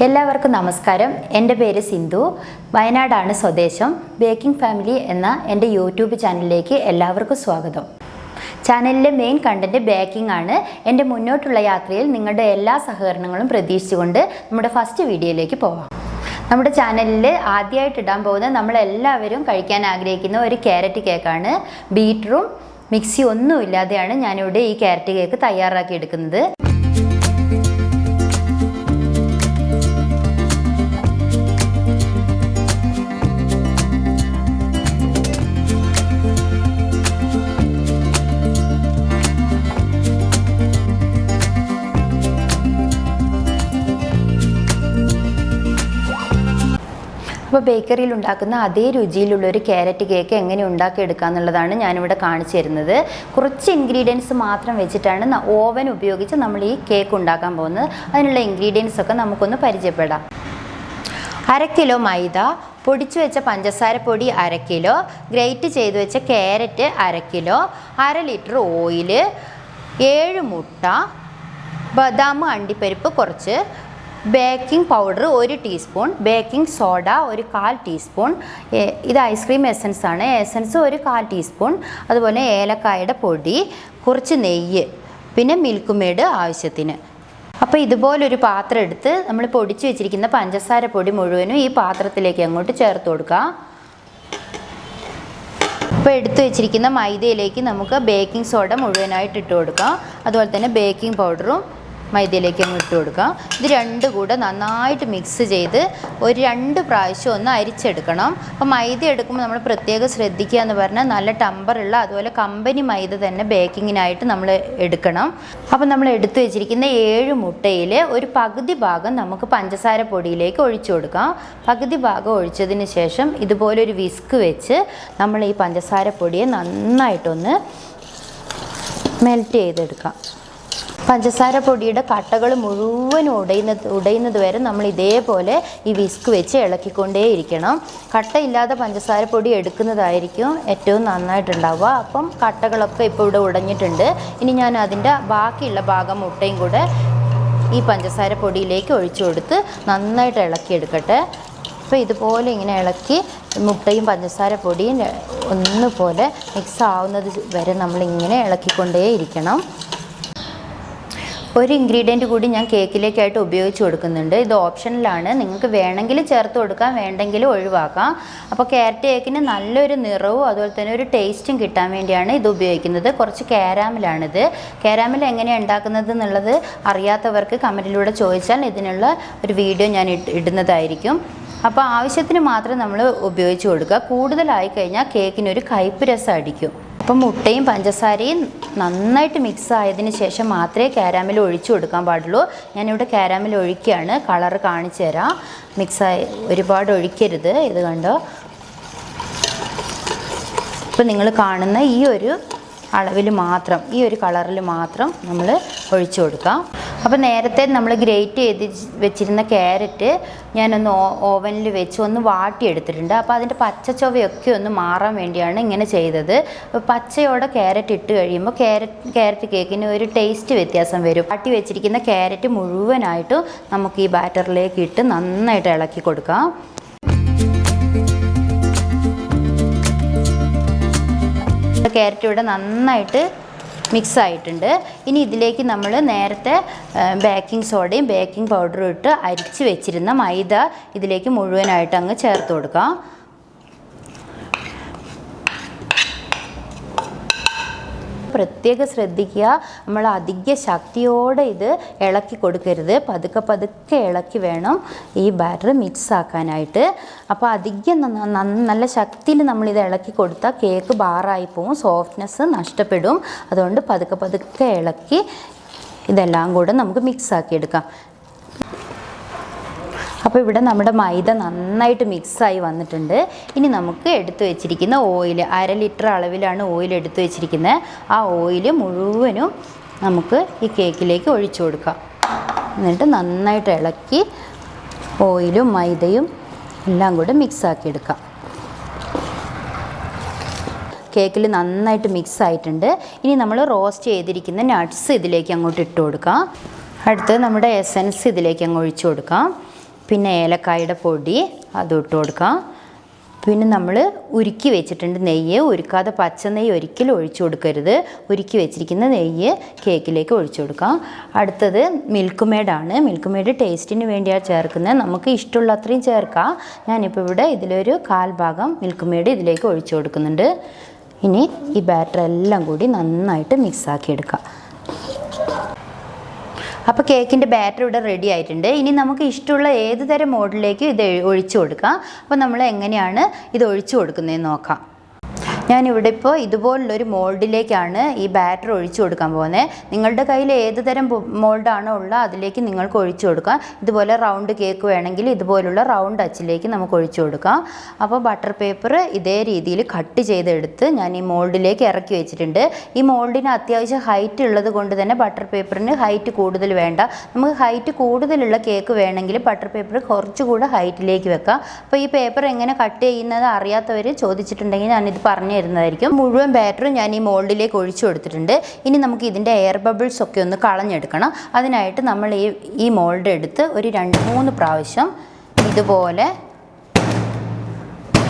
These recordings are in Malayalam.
എല്ലാവർക്കും നമസ്കാരം. എൻ്റെ പേര് സിന്ധു. വയനാടാണ് സ്വദേശം. ബേക്കിംഗ് ഫാമിലി എന്ന എൻ്റെ യൂട്യൂബ് ചാനലിലേക്ക് എല്ലാവർക്കും സ്വാഗതം. ചാനലിലെ മെയിൻ കണ്ടൻറ്റ് ബേക്കിംഗ് ആണ്. എൻ്റെ മുന്നോട്ടുള്ള യാത്രയിൽ നിങ്ങളുടെ എല്ലാ സഹകരണങ്ങളും പ്രതീക്ഷിച്ചുകൊണ്ട് നമ്മുടെ ഫസ്റ്റ് വീഡിയോയിലേക്ക് പോവാം. നമ്മുടെ ചാനലിൽ ആദ്യമായിട്ട് ഇടാൻ പോകുന്ന നമ്മളെല്ലാവരും കഴിക്കാൻ ആഗ്രഹിക്കുന്ന ഒരു ക്യാരറ്റ് കേക്കാണ്. ബീറ്ററും മിക്സി ഒന്നുമില്ലാതെയാണ് ഞാനിവിടെ ഈ ക്യാരറ്റ് കേക്ക് തയ്യാറാക്കി എടുക്കുന്നത്. അപ്പോൾ ബേക്കറിയിൽ ഉണ്ടാക്കുന്ന അതേ രുചിയിലുള്ളൊരു ക്യാരറ്റ് കേക്ക് എങ്ങനെ ഉണ്ടാക്കിയെടുക്കുക എന്നുള്ളതാണ് ഞാനിവിടെ കാണിച്ചു തരുന്നത്. കുറച്ച് ഇൻഗ്രീഡിയൻസ് മാത്രം വെച്ചിട്ടാണ് ഓവൻ ഉപയോഗിച്ച് നമ്മൾ ഈ കേക്ക് ഉണ്ടാക്കാൻ പോകുന്നത്. അതിനുള്ള ഇൻഗ്രീഡിയൻസ് ഒക്കെ നമുക്കൊന്ന് പരിചയപ്പെടാം. 1/2 കിലോ മൈദ, പൊടിച്ചു വെച്ച പഞ്ചസാര പൊടി 1/2 കിലോ, ഗ്രേറ്റ് ചെയ്ത് വെച്ച ക്യാരറ്റ് 1/2 കിലോ, 1/2 ലിറ്റർ ഓയിൽ, 7 മുട്ട, ബദാം അണ്ടിപ്പരിപ്പ് കുറച്ച്, baking powder 1 teaspoon, baking soda 1/4 teaspoon, ഇത് ഐസ്ക്രീം എസൻസ് ആണ്, എസൻസ് 1/4 ടീസ്പൂൺ, അതുപോലെ ഏലക്കായുടെ പൊടി, കുറച്ച് നെയ്യ്, പിന്നെ മിൽക്ക്മെയ്ഡ് ആവശ്യത്തിന്. അപ്പോൾ ഇതുപോലൊരു പാത്രം എടുത്ത് നമ്മൾ പൊടിച്ചു വെച്ചിരിക്കുന്ന പഞ്ചസാര പൊടി മുഴുവനും ഈ പാത്രത്തിലേക്ക് അങ്ങോട്ട് ചേർത്ത് കൊടുക്കുക. അപ്പോൾ എടുത്തു വെച്ചിരിക്കുന്ന മൈദയിലേക്ക് നമുക്ക് ബേക്കിംഗ് സോഡ മുഴുവനായിട്ട് ഇട്ട് കൊടുക്കാം. അതുപോലെ തന്നെ ബേക്കിംഗ് പൗഡറും മൈദയിലേക്ക് അങ്ങ് ഇട്ട് കൊടുക്കാം. ഇത് രണ്ടും കൂടെ നന്നായിട്ട് മിക്സ് ചെയ്ത് ഒരു 2 പ്രാവശ്യം ഒന്ന് അരിച്ചെടുക്കണം. അപ്പോൾ മൈദ എടുക്കുമ്പോൾ നമ്മൾ പ്രത്യേകം ശ്രദ്ധിക്കുക എന്ന് പറഞ്ഞാൽ നല്ല ടമ്പറുള്ള അതുപോലെ കമ്പനി മൈദ തന്നെ ബേക്കിങ്ങിനായിട്ട് നമ്മൾ എടുക്കണം. അപ്പോൾ നമ്മൾ എടുത്തു വെച്ചിരിക്കുന്ന 7 മുട്ടയിൽ ഒരു പകുതി ഭാഗം നമുക്ക് പഞ്ചസാര പൊടിയിലേക്ക് ഒഴിച്ചു കൊടുക്കാം. പകുതി ഭാഗം ഒഴിച്ചതിന് ശേഷം ഇതുപോലൊരു വിസ്ക് വെച്ച് നമ്മൾ ഈ പഞ്ചസാര പൊടിയെ നന്നായിട്ടൊന്ന് മെൽറ്റ് ചെയ്തെടുക്കാം. പഞ്ചസാര പൊടിയുടെ കട്ടകൾ മുഴുവൻ ഉടയുന്നത് വരെ നമ്മൾ ഇതേപോലെ ഈ വിസ്ക് വെച്ച് ഇളക്കിക്കൊണ്ടേയിരിക്കണം. കട്ടയില്ലാതെ പഞ്ചസാര പൊടി എടുക്കുന്നതായിരിക്കും ഏറ്റവും നന്നായിട്ടുണ്ടാവുക. അപ്പം കട്ടകളൊക്കെ ഇപ്പോൾ ഇവിടെ ഉടഞ്ഞിട്ടുണ്ട്. ഇനി ഞാൻ അതിൻ്റെ ബാക്കിയുള്ള ഭാഗം മുട്ടയും കൂടെ ഈ പഞ്ചസാര പൊടിയിലേക്ക് ഒഴിച്ചു കൊടുത്ത് നന്നായിട്ട് ഇളക്കിയെടുക്കട്ടെ. അപ്പോൾ ഇതുപോലെ ഇങ്ങനെ ഇളക്കി മുട്ടയും പഞ്ചസാര പൊടിയും ഒന്നുപോലെ മിക്സ് ആവുന്നത് വരെ നമ്മളിങ്ങനെ ഇളക്കിക്കൊണ്ടേയിരിക്കണം. ഒരു ഇൻഗ്രീഡിയൻറ്റ് കൂടി ഞാൻ കേക്കിലേക്കായിട്ട് ഉപയോഗിച്ച് കൊടുക്കുന്നുണ്ട്. ഇത് ഓപ്ഷനിലാണ്, നിങ്ങൾക്ക് വേണമെങ്കിൽ ചേർത്ത് കൊടുക്കാം, വേണ്ടെങ്കിൽ ഒഴിവാക്കാം. അപ്പോൾ ക്യാരറ്റ് കേക്കിന് നല്ലൊരു നിറവും അതുപോലെ തന്നെ ഒരു ടേസ്റ്റും കിട്ടാൻ വേണ്ടിയാണ് ഇത് ഉപയോഗിക്കുന്നത്. കുറച്ച് കാരാമലാണിത്. കാരാമൽ എങ്ങനെയാണ് ഉണ്ടാക്കുന്നത് എന്നുള്ളത് അറിയാത്തവർക്ക് കമൻറ്റിലൂടെ ചോദിച്ചാൽ ഇതിനുള്ള ഒരു വീഡിയോ ഞാൻ ഇടുന്നതായിരിക്കും. അപ്പോൾ ആവശ്യത്തിന് മാത്രം നമ്മൾ ഉപയോഗിച്ച് കൊടുക്കുക. കൂടുതലായി കഴിഞ്ഞാൽ കേക്കിനൊരു കയ്പ്പ് രസം അടിക്കും. അപ്പം മുട്ടയും പഞ്ചസാരയും നന്നായിട്ട് മിക്സ് ആയതിന് ശേഷം മാത്രമേ കാരാമൽ ഒഴിച്ചു കൊടുക്കാൻ പാടുള്ളൂ. ഞാനിവിടെ കാരാമൽ ഒഴിക്കുകയാണ്, കളർ കാണിച്ചു തരാം. മിക്സായി ഒരുപാട് ഒഴിക്കരുത്. ഇത് കണ്ടോ, ഇപ്പം നിങ്ങൾ കാണുന്ന ഈ ഒരു അളവിൽ മാത്രം, ഈ ഒരു കളറിൽ മാത്രം നമ്മൾ ഒഴിച്ചു കൊടുക്കാം. അപ്പോൾ നേരത്തെ നമ്മൾ ഗ്രേറ്റ് ചെയ്ത് വെച്ചിരുന്ന ക്യാരറ്റ് ഞാനൊന്ന് ഓവനിൽ വെച്ച് ഒന്ന് വാട്ടിയെടുത്തിട്ടുണ്ട്. അപ്പോൾ അതിൻ്റെ പച്ചച്ചൊവയൊക്കെ ഒന്ന് മാറാൻ വേണ്ടിയാണ് ഇങ്ങനെ ചെയ്തത്. പച്ചയോടെ ക്യാരറ്റ് ഇട്ട് കഴിയുമ്പോൾ ക്യാരറ്റ് കേക്കിന് ഒരു ടേസ്റ്റ് വ്യത്യാസം വരും. വാട്ടി വെച്ചിരിക്കുന്ന ക്യാരറ്റ് മുഴുവനായിട്ടും നമുക്ക് ഈ ബാറ്ററിലേക്ക് ഇട്ട് നന്നായിട്ട് ഇളക്കി കൊടുക്കാം. ക്യാരറ്റ് ഇവിടെ നന്നായിട്ട് മിക്സ് ആയിട്ടുണ്ട്. ഇനി ഇതിലേക്ക് നമ്മൾ നേരത്തെ ബേക്കിംഗ് സോഡയും ബേക്കിംഗ് പൗഡറും ഇട്ട് അരിച്ച് വെച്ചിരുന്ന മൈദ ഇതിലേക്ക് മുഴുവനായിട്ട് അങ്ങ് ചേർത്ത് കൊടുക്കാം. പ്രത്യേകം ശ്രദ്ധിക്കുക, നമ്മൾ അധിക ശക്തിയോടെ ഇത് ഇളക്കി കൊടുക്കരുത്. പതുക്കെ ഇളക്കി വേണം ഈ ബാറ്റർ മിക്സ് ആക്കാനായിട്ട്. അപ്പോൾ അധികം നല്ല ശക്തിയിൽ നമ്മളിത് ഇളക്കി കൊടുത്താൽ കേക്ക് ബാറായി പോവും, സോഫ്റ്റ്നെസ് നഷ്ടപ്പെടും. അതുകൊണ്ട് പതുക്കെ ഇളക്കി ഇതെല്ലാം കൂടെ നമുക്ക് മിക്സ് ആക്കിയെടുക്കാം. അപ്പോൾ ഇവിടെ നമ്മുടെ മൈദ നന്നായിട്ട് മിക്സായി വന്നിട്ടുണ്ട്. ഇനി നമുക്ക് എടുത്തു വെച്ചിരിക്കുന്ന ഓയിൽ, 1/2 ലിറ്റർ അളവിലാണ് ഓയിൽ എടുത്തു വെച്ചിരിക്കുന്നത്. ആ ഓയിൽ മുഴുവനും നമുക്ക് ഈ കേക്കിലേക്ക് ഒഴിച്ചു കൊടുക്കാം. എന്നിട്ട് നന്നായിട്ട് ഇളക്കി ഓയിലും മൈദയും എല്ലാം കൂടെ മിക്സാക്കി എടുക്കാം. കേക്കിൽ നന്നായിട്ട് മിക്സ് ആയിട്ടുണ്ട്. ഇനി നമ്മൾ റോസ്റ്റ് ചെയ്തിരിക്കുന്ന നട്ട്സ് ഇതിലേക്ക് അങ്ങോട്ട് ഇട്ട് കൊടുക്കാം. അടുത്ത് നമ്മുടെ എസൻസ് ഇതിലേക്ക് അങ്ങ് ഒഴിച്ചു കൊടുക്കാം. പിന്നെ ഏലക്കായുടെ പൊടി അതും ഇട്ട് കൊടുക്കാം. പിന്നെ നമ്മൾ ഉരുക്കി വെച്ചിട്ടുണ്ട് നെയ്യ്. ഉരുക്കാതെ പച്ച നെയ്യ് ഒരിക്കലും ഒഴിച്ചു കൊടുക്കരുത്. ഉരുക്കി വെച്ചിരിക്കുന്ന നെയ്യ് കേക്കിലേക്ക് ഒഴിച്ചു കൊടുക്കാം. അടുത്തത് മിൽക്ക് മെയ്ഡാണ്. മിൽക്ക് മെയ്ഡ് ടേസ്റ്റിന് വേണ്ടിയാണ് ചേർക്കുന്നത്. നമുക്ക് ഇഷ്ടമുള്ള അത്രയും ചേർക്കാം. ഞാനിപ്പോൾ ഇവിടെ ഇതിലൊരു 1/4 ഭാഗം മിൽക്ക് മെയ്ഡ് ഇതിലേക്ക് ഒഴിച്ചു കൊടുക്കുന്നുണ്ട്. ഇനി ഈ ബാറ്റർ എല്ലാം കൂടി നന്നായിട്ട് മിക്സാക്കി എടുക്കാം. അപ്പോൾ കേക്കിൻ്റെ ബാറ്റർ ഇവിടെ റെഡി ആയിട്ടുണ്ട്. ഇനി നമുക്ക് ഇഷ്ടമുള്ള ഏത് തരം മോഡലിലേക്കും ഇത് ഒഴിച്ചു കൊടുക്കാം. അപ്പോൾ നമ്മൾ എങ്ങനെയാണ് ഇത് ഒഴിച്ചു കൊടുക്കുന്നതെന്ന് നോക്കാം. ഞാനിവിടെ ഇപ്പോൾ ഇതുപോലുള്ളൊരു മോൾഡിലേക്കാണ് ഈ ബാറ്റർ ഒഴിച്ചു കൊടുക്കാൻ പോകുന്നത്. നിങ്ങളുടെ കയ്യിൽ ഏത് തരം മോൾഡാണോ ഉള്ളത് അതിലേക്ക് നിങ്ങൾക്ക് ഒഴിച്ചു കൊടുക്കാം. ഇതുപോലെ റൗണ്ട് കേക്ക് വേണമെങ്കിൽ ഇതുപോലുള്ള റൗണ്ട് അച്ചിലേക്ക് നമുക്ക് ഒഴിച്ചു കൊടുക്കാം. അപ്പോൾ ബട്ടർ പേപ്പർ ഇതേ രീതിയിൽ കട്ട് ചെയ്തെടുത്ത് ഞാൻ ഈ മോൾഡിലേക്ക് ഇറക്കി വെച്ചിട്ടുണ്ട്. ഈ മോൾഡിന് അത്യാവശ്യം ഹൈറ്റ് ഉള്ളത് കൊണ്ട് തന്നെ ബട്ടർ പേപ്പറിന് ഹൈറ്റ് കൂടുതൽ വേണ്ട. നമുക്ക് ഹൈറ്റ് കൂടുതലുള്ള കേക്ക് വേണമെങ്കിൽ ബട്ടർ പേപ്പർ കുറച്ചുകൂടെ ഹൈറ്റിലേക്ക് വെക്കാം. അപ്പോൾ ഈ പേപ്പർ എങ്ങനെ കട്ട് ചെയ്യുന്നത് അറിയാത്തവർ ചോദിച്ചിട്ടുണ്ടെങ്കിൽ ഞാനിത് പറഞ്ഞു തരുന്നതായിരിക്കും. മുഴുവൻ ബാറ്ററും ഞാൻ ഈ മോൾഡിലേക്ക് ഒഴിച്ചു കൊടുത്തിട്ടുണ്ട്. ഇനി നമുക്ക് ഇതിൻ്റെ എയർ ബബിൾസ് ഒക്കെ ഒന്ന് കളഞ്ഞെടുക്കണം. അതിനായിട്ട് നമ്മൾ ഈ മോൾഡ് എടുത്ത് ഒരു 2-3 പ്രാവശ്യം ഇതുപോലെ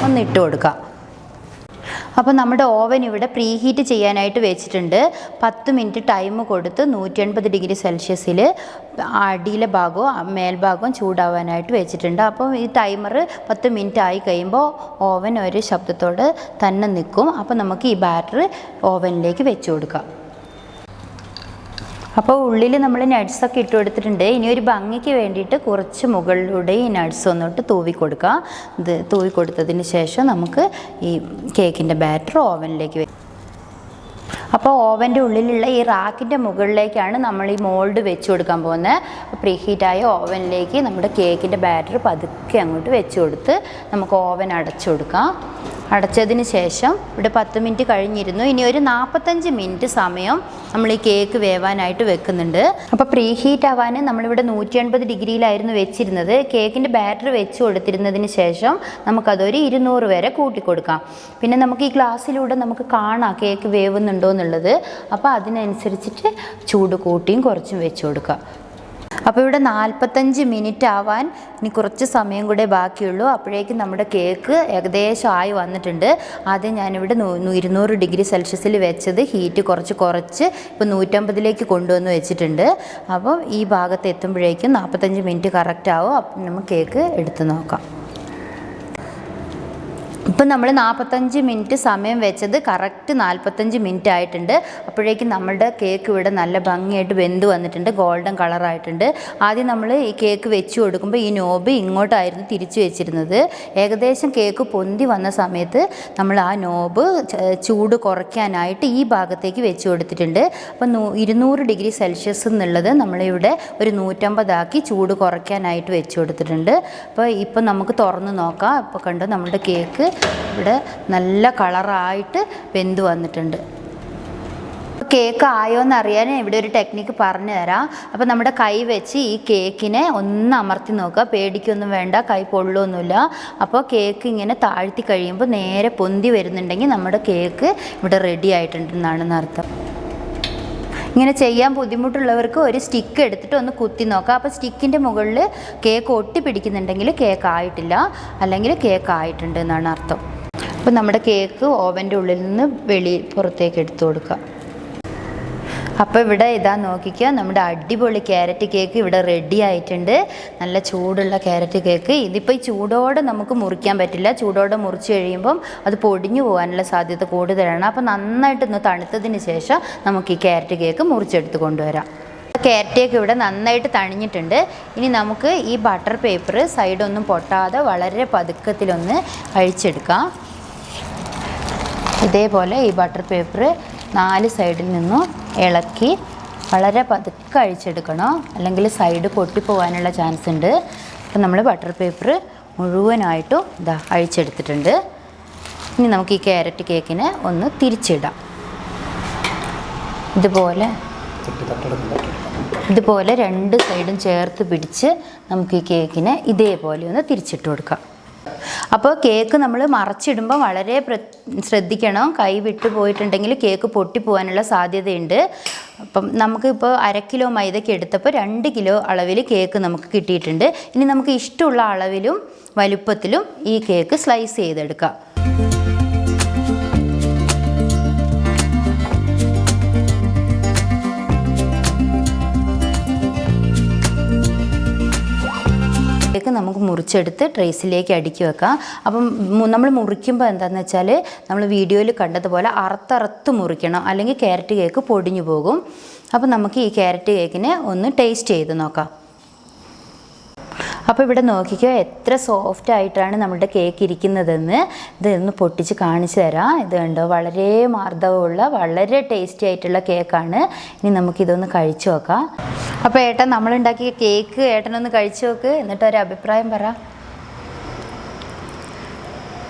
ഒന്നിട്ട് കൊടുക്കാം. അപ്പോൾ നമ്മുടെ ഓവൻ ഇവിടെ പ്രീഹീറ്റ് ചെയ്യാനായിട്ട് വെച്ചിട്ടുണ്ട്. 10 മിനിറ്റ് ടൈം കൊടുത്ത് 180 ഡിഗ്രി സെൽഷ്യസിൽ അടിയിലെ ഭാഗവും മേൽഭാഗവും ചൂടാവാനായിട്ട് വെച്ചിട്ടുണ്ട്. അപ്പോൾ ഈ ടൈമർ 10 മിനിറ്റ് ആയി കഴിയുമ്പോൾ ഓവൻ ഒരു ശബ്ദത്തോട് തന്നെ നിൽക്കും. അപ്പോൾ നമുക്ക് ഈ ബാറ്റർ ഓവനിലേക്ക് വെച്ച് കൊടുക്കാം. അപ്പോൾ ഉള്ളിൽ നമ്മൾ നട്ട്സൊക്കെ ഇട്ട് കൊടുത്തിട്ടുണ്ട്. ഇനി ഒരു ഭംഗിക്ക് വേണ്ടിയിട്ട് കുറച്ച് മുകളിലൂടെ ഈ നട്ട്സ് ഒന്നിട്ട് തൂവി കൊടുക്കുക. ഇത് തൂവി കൊടുത്തതിന് ശേഷം നമുക്ക് ഈ കേക്കിൻ്റെ ബാറ്റർ ഓവനിലേക്ക് അപ്പോൾ ഓവൻ്റെ ഉള്ളിലുള്ള ഈ റാക്കിൻ്റെ മുകളിലേക്കാണ് നമ്മൾ ഈ മോൾഡ് വെച്ച് കൊടുക്കാൻ പോകുന്നത്. പ്രീഹീറ്റായ ഓവനിലേക്ക് നമ്മുടെ കേക്കിൻ്റെ ബാറ്റർ പതുക്കെ അങ്ങോട്ട് വെച്ച് കൊടുത്ത് നമുക്ക് ഓവൻ അടച്ചു കൊടുക്കാം. അടച്ചതിന് ശേഷം ഇവിടെ 10 മിനിറ്റ് കഴിഞ്ഞിരുന്നു. ഇനി ഒരു 45 മിനിറ്റ് സമയം നമ്മൾ ഈ കേക്ക് വേവാനായിട്ട് വെക്കുന്നുണ്ട്. അപ്പോൾ പ്രീഹീറ്റ് ആവാൻ നമ്മളിവിടെ 180 ഡിഗ്രിയിലായിരുന്നു വെച്ചിരുന്നത്. കേക്കിൻ്റെ ബാറ്റർ വെച്ച് കൊടുത്തിരുന്നതിന് ശേഷം നമുക്കതൊരു 200 വരെ കൂട്ടിക്കൊടുക്കാം. പിന്നെ നമുക്ക് ഈ ഗ്ലാസ്സിലൂടെ നമുക്ക് കാണാം കേക്ക് വേവുന്നുണ്ടോ എന്നുള്ളത്. അപ്പോൾ അതിനനുസരിച്ചിട്ട് ചൂട് കൂട്ടിയും കുറച്ചും വെച്ച് കൊടുക്കുക. അപ്പോൾ ഇവിടെ 45 മിനിറ്റ് ആവാൻ ഇനി കുറച്ച് സമയം കൂടെ ബാക്കിയുള്ളൂ. അപ്പോഴേക്കും നമ്മുടെ കേക്ക് ഏകദേശം ആയി വന്നിട്ടുണ്ട്. ആദ്യം ഞാനിവിടെ 200 ഡിഗ്രി സെൽഷ്യസിൽ വെച്ചത് ഹീറ്റ് കുറച്ച് ഇപ്പോൾ 150ലേക്ക് കൊണ്ടുവന്ന് വെച്ചിട്ടുണ്ട്. അപ്പോൾ ഈ ഭാഗത്ത് എത്തുമ്പോഴേക്കും 45 മിനിറ്റ് കറക്റ്റ് ആവും. അപ്പം നമുക്ക് കേക്ക് എടുത്ത് നോക്കാം. ഇപ്പം നമ്മൾ 45 മിനിറ്റ് സമയം വെച്ചത് കറക്റ്റ് 45 മിനിറ്റ് ആയിട്ടുണ്ട്. അപ്പോഴേക്കും നമ്മളുടെ കേക്ക് ഇവിടെ നല്ല ഭംഗിയായിട്ട് വെന്ത് വന്നിട്ടുണ്ട്, ഗോൾഡൻ കളറായിട്ടുണ്ട്. ആദ്യം നമ്മൾ ഈ കേക്ക് വെച്ച് കൊടുക്കുമ്പോൾ ഈ നോബ് ഇങ്ങോട്ടായിരുന്നു തിരിച്ചു വെച്ചിരുന്നത്. ഏകദേശം കേക്ക് പൊന്തി വന്ന സമയത്ത് നമ്മൾ ആ നോബ് ചൂട് കുറയ്ക്കാനായിട്ട് ഈ ഭാഗത്തേക്ക് വെച്ച് കൊടുത്തിട്ടുണ്ട്. അപ്പം 200 ഡിഗ്രി സെൽഷ്യസ് എന്നുള്ളത് നമ്മളിവിടെ ഒരു 150 ആക്കി ചൂട് കുറയ്ക്കാനായിട്ട് വെച്ച് കൊടുത്തിട്ടുണ്ട്. അപ്പോൾ ഇപ്പം നമുക്ക് തുറന്ന് നോക്കാം. ഇപ്പോൾ കണ്ടോ നമ്മുടെ കേക്ക് ഇവിടെ നല്ല കളറായിട്ട് വെന്ത് വന്നിട്ടുണ്ട്. കേക്ക് ആയോ എന്നറിയാൻ ഇവിടെ ഒരു ടെക്നിക്ക് പറഞ്ഞു തരാം. അപ്പോൾ നമ്മുടെ കൈ വെച്ച് ഈ കേക്കിനെ ഒന്ന് അമർത്തി നോക്കുക. പേടിക്കൊന്നും വേണ്ട, കൈ പൊള്ളൊന്നുമില്ല. അപ്പോൾ കേക്ക് ഇങ്ങനെ താഴ്ത്തി കഴിയുമ്പോൾ നേരെ പൊന്തി വരുന്നുണ്ടെങ്കിൽ നമ്മുടെ കേക്ക് ഇവിടെ റെഡി ആയിട്ടുണ്ടെന്നാണ് അർത്ഥം. ഇങ്ങനെ ചെയ്യാൻ ബുദ്ധിമുട്ടുള്ളവർക്ക് ഒരു സ്റ്റിക്ക് എടുത്തിട്ട് ഒന്ന് കുത്തി നോക്കാം. അപ്പോൾ സ്റ്റിക്കിൻ്റെ മുകളിൽ കേക്ക് ഒട്ടി പിടിക്കുന്നുണ്ടെങ്കിൽ കേക്ക് ആയിട്ടില്ല, അല്ലെങ്കിൽ കേക്ക് ആയിട്ടുണ്ട് എന്നാണ് അർത്ഥം. അപ്പോൾ നമ്മുടെ കേക്ക് ഓവൻ്റെ ഉള്ളിൽ നിന്ന് പുറത്തേക്ക് എടുത്തു കൊടുക്കുക. അപ്പോൾ ഇവിടെ ഇതാ നോക്കിക്കുക, നമ്മുടെ അടിപൊളി ക്യാരറ്റ് കേക്ക് ഇവിടെ റെഡി ആയിട്ടുണ്ട്. നല്ല ചൂടുള്ള ക്യാരറ്റ് കേക്ക്. ഇതിപ്പോൾ ഈ ചൂടോടെ നമുക്ക് മുറിക്കാൻ പറ്റില്ല. ചൂടോടെ മുറിച്ച് കഴിയുമ്പം അത് പൊടിഞ്ഞു പോകാനുള്ള സാധ്യത കൂടുതലാണ്. അപ്പോൾ നന്നായിട്ടൊന്ന് തണുത്തതിന് ശേഷം നമുക്ക് ഈ ക്യാരറ്റ് കേക്ക് മുറിച്ചെടുത്ത് കൊണ്ടുവരാം. ക്യാരറ്റ് കേക്ക് ഇവിടെ നന്നായിട്ട് തണിഞ്ഞിട്ടുണ്ട്. ഇനി നമുക്ക് ഈ ബട്ടർ പേപ്പർ സൈഡൊന്നും പൊട്ടാതെ വളരെ പതുക്കത്തിലൊന്ന് അഴിച്ചെടുക്കാം. ഇതേപോലെ ഈ ബട്ടർ പേപ്പർ 4 സൈഡിൽ നിന്നും ഇളക്കി വളരെ പതുക്കെ അഴിച്ചെടുക്കണം, അല്ലെങ്കിൽ സൈഡ് പൊട്ടിപ്പോകാനുള്ള ചാൻസ് ഉണ്ട്. അപ്പം നമ്മൾ ബട്ടർ പേപ്പർ മുഴുവനായിട്ടും അഴിച്ചെടുത്തിട്ടുണ്ട്. ഇനി നമുക്ക് ഈ ക്യാരറ്റ് കേക്കിനെ ഒന്ന് തിരിച്ചിടാം. ഇതുപോലെ 2 സൈഡും ചേർത്ത് പിടിച്ച് നമുക്ക് ഈ കേക്കിനെ ഇതേപോലെ ഒന്ന് തിരിച്ചിട്ട് കൊടുക്കാം. അപ്പോൾ കേക്ക് നമ്മൾ മറച്ചിടുമ്പോൾ വളരെ ശ്രദ്ധിക്കണം. കൈ വിട്ടു പോയിട്ടുണ്ടെങ്കിൽ കേക്ക് പൊട്ടിപ്പോകാനുള്ള സാധ്യതയുണ്ട്. അപ്പം നമുക്കിപ്പോൾ 1/2 കിലോ മൈദയ്ക്ക് എടുത്തപ്പോൾ 2 കിലോ അളവിൽ കേക്ക് നമുക്ക് കിട്ടിയിട്ടുണ്ട്. ഇനി നമുക്ക് ഇഷ്ടമുള്ള അളവിലും വലുപ്പത്തിലും ഈ കേക്ക് സ്ലൈസ് ചെയ്തെടുക്കാം. കേക്ക് നമുക്ക് മുറിച്ചെടുത്ത് ട്രേസിലേക്ക് അടുക്കി വെക്കാം. അപ്പം നമ്മൾ മുറിക്കുമ്പോൾ എന്താണെന്ന് വെച്ചാൽ നമ്മൾ വീഡിയോയിൽ കണ്ടതുപോലെ അറുത്തറുത്ത് മുറിക്കണം, അല്ലെങ്കിൽ ക്യാരറ്റ് കേക്ക് പൊടിഞ്ഞു പോകും. അപ്പം നമുക്ക് ഈ ക്യാരറ്റ് കേക്കിനെ ഒന്ന് ടേസ്റ്റ് ചെയ്ത് നോക്കാം. അപ്പോൾ ഇവിടെ നോക്കിക്കോ എത്ര സോഫ്റ്റ് ആയിട്ടാണ് നമ്മുടെ കേക്ക് ഇരിക്കുന്നതെന്ന്. ഇതൊന്ന് പൊട്ടിച്ച് കാണിച്ചു തരാം. ഇത് കണ്ടോ, വളരെ മാർദ്ദവമുള്ള വളരെ ടേസ്റ്റി ആയിട്ടുള്ള കേക്കാണ്. ഇനി നമുക്കിതൊന്ന് കഴിച്ചു നോക്കാം. അപ്പോൾ ഏട്ടൻ നമ്മളുണ്ടാക്കിയ കേക്ക് ഏട്ടനൊന്ന് കഴിച്ചു നോക്ക്, എന്നിട്ട് ഒരു അഭിപ്രായം പറ.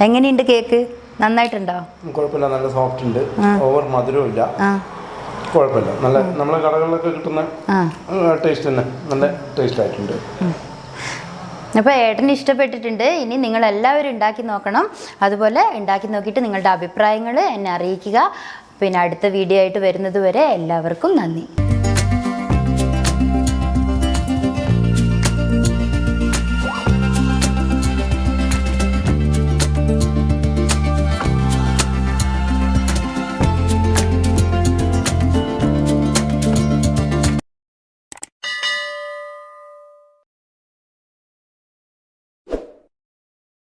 എങ്ങനെയുണ്ട് കേക്ക്? നന്നായിട്ടുണ്ടോ? കുഴപ്പമില്ല, നല്ല സോഫ്റ്റ് ഉണ്ട്, ഓവർ മധുരവും ഇല്ല, കുഴപ്പമില്ല. നല്ല നമ്മളെ കടകളിലൊക്കെ കിട്ടുന്ന ടേസ്റ്റ് തന്നെ, നല്ല ടേസ്റ്റ് ആയിട്ടുണ്ട്. അപ്പോൾ ഏട്ടന് ഇഷ്ടപ്പെട്ടിട്ടുണ്ട്. ഇനി നിങ്ങളെല്ലാവരും ഉണ്ടാക്കി നോക്കണം. അതുപോലെ ഉണ്ടാക്കി നോക്കിയിട്ട് നിങ്ങളുടെ അഭിപ്രായങ്ങൾ എന്നെ അറിയിക്കുക. പിന്നെ അടുത്ത വീഡിയോ ആയിട്ട് വരുന്നത് വരെ എല്ലാവർക്കും നന്ദി.